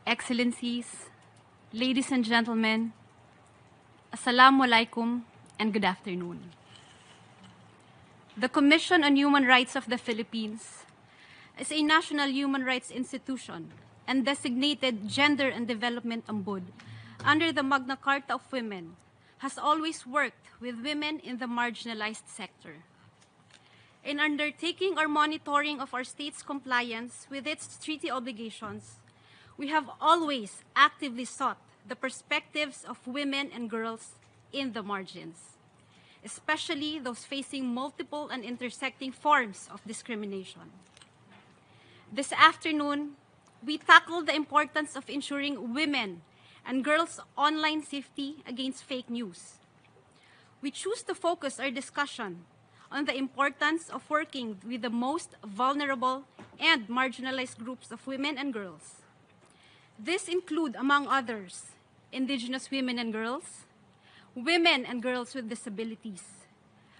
Excellencies, ladies and gentlemen, Assalamu alaikum and good afternoon. The Commission on Human Rights of the Philippines is a national human rights institution and designated Gender and Development Ombud under the Magna Carta of Women has always worked with women in the marginalized sector. In undertaking or monitoring of our state's compliance with its treaty obligations, we have always actively sought the perspectives of women and girls in the margins, especially those facing multiple and intersecting forms of discrimination. This afternoon, we tackle the importance of ensuring women and girls' online safety against fake news. We choose to focus our discussion on the importance of working with the most vulnerable and marginalized groups of women and girls. This include, among others, indigenous women and girls with disabilities,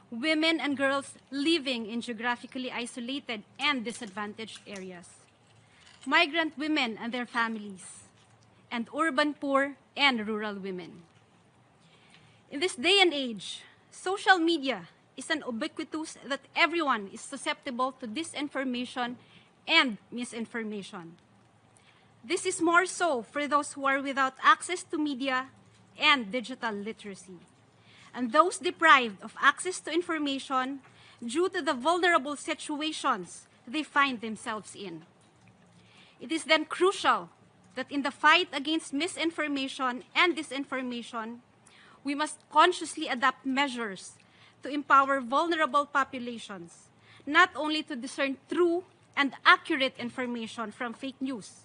women and girls living in geographically isolated and disadvantaged areas, migrant women and their families, and urban poor and rural women. In this day and age, social media is an ubiquitous that everyone is susceptible to disinformation and misinformation. This is more so for those who are without access to media and digital literacy, and those deprived of access to information due to the vulnerable situations they find themselves in. It is then crucial that in the fight against misinformation and disinformation, we must consciously adopt measures to empower vulnerable populations, not only to discern true and accurate information from fake news,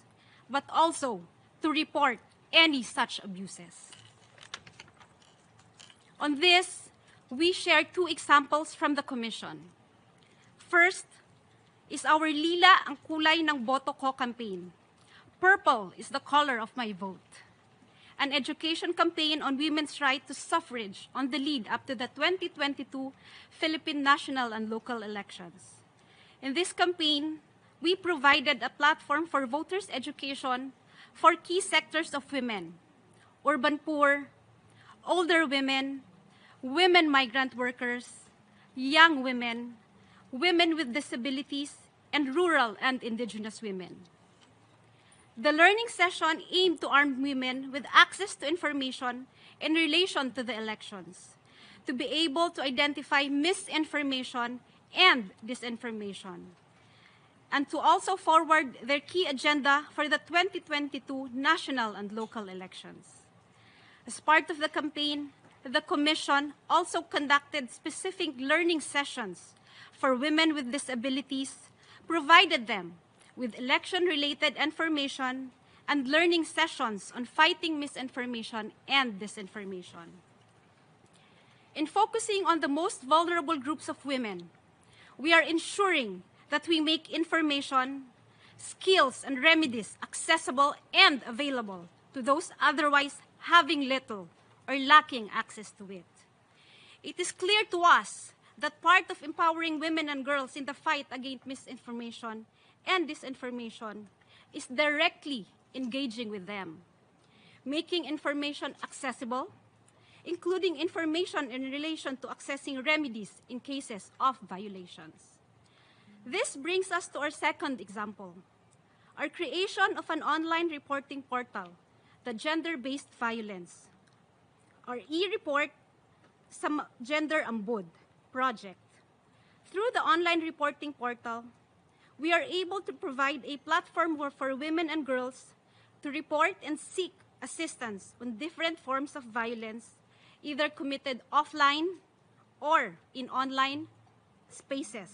but also to report any such abuses. On this, we share two examples from the Commission. First is our Lila ang kulay ng boto ko campaign. Purple is the color of my vote. An education campaign on women's right to suffrage on the lead up to the 2022 Philippine national and local elections. In this campaign, we provided a platform for voters' education for key sectors of women, urban poor, older women, women migrant workers, young women, women with disabilities, and rural and indigenous women. The learning session aimed to arm women with access to information in relation to the elections, to be able to identify misinformation and disinformation, and to also forward their key agenda for the 2022 national and local elections. As part of the campaign, the Commission also conducted specific learning sessions for women with disabilities, provided them with election-related information, and learning sessions on fighting misinformation and disinformation. In focusing on the most vulnerable groups of women, we are ensuring that we make information, skills, and remedies accessible and available to those otherwise having little or lacking access to it. It is clear to us that part of empowering women and girls in the fight against misinformation and disinformation is directly engaging with them, making information accessible, including information in relation to accessing remedies in cases of violations. This brings us to our second example, our creation of an online reporting portal, the Gender-Based Violence, our e-report Gender Ombud project. Through the online reporting portal, we are able to provide a platform for women and girls to report and seek assistance on different forms of violence, either committed offline or in online spaces,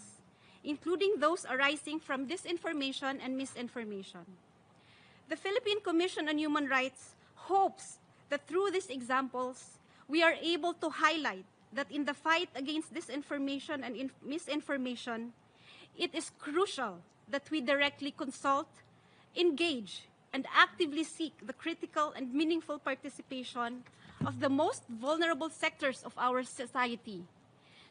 including those arising from disinformation and misinformation. The Philippine Commission on Human Rights hopes that through these examples, we are able to highlight that in the fight against disinformation and misinformation, it is crucial that we directly consult, engage, and actively seek the critical and meaningful participation of the most vulnerable sectors of our society,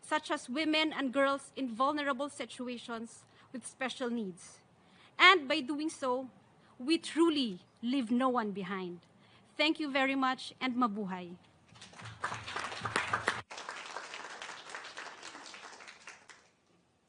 such as women and girls in vulnerable situations with special needs. And by doing so, we truly leave no one behind. Thank you very much and mabuhay.